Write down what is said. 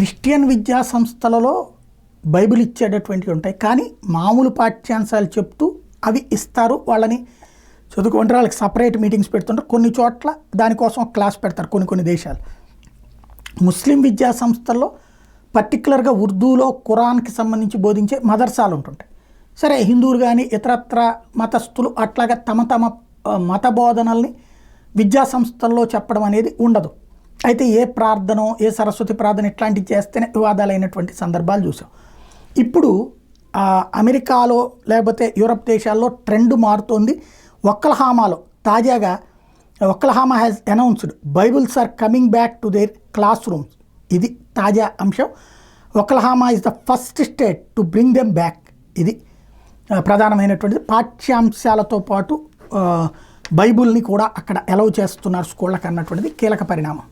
Christian విద్యా సంస్థలలో Bible ఇచ్చేటటువంటివి ఉంటాయి, కానీ మామూలు పాఠ్యాంశాలు చెప్తూ అవి ఇస్తారు. వాళ్ళని చదువుకుంటారు, వాళ్ళకి సపరేట్ మీటింగ్స్ పెడుతుంటారు. కొన్ని చోట్ల దానికోసం ఒక క్లాస్ పెడతారు కొన్ని దేశాలు. ముస్లిం విద్యా సంస్థల్లో పర్టికులర్గా ఉర్దూలో ఖురాన్కి సంబంధించి బోధించే మదర్సాలు ఉంటుంటాయి. సరే, హిందువులు కానీ ఇతరత్ర మతస్థులు అట్లాగా తమ మత బోధనల్ని విద్యా సంస్థల్లో చెప్పడం అనేది ఉండదు. అయితే ఏ ప్రార్థనో, ఏ సరస్వతి ప్రార్థన ఇట్లాంటివి చేస్తేనే వివాదాలైనటువంటి సందర్భాలు చూసాం. ఇప్పుడు అమెరికాలో లేకపోతే యూరప్ దేశాల్లో ట్రెండ్ మారుతోంది. ఒక్లహామాలో తాజాగా Oklahoma has announced bibles are coming back to their classrooms రూమ్స్. ఇది తాజా అంశం. Oklahoma is the first state to bring them back. ఇది ప్రధానమైనటువంటిది. పాఠ్యాంశాలతో పాటు బైబుల్ని కూడా అక్కడ అలౌ చేస్తున్నారు స్కూళ్ళకి అన్నటువంటిది కీలక పరిణామం.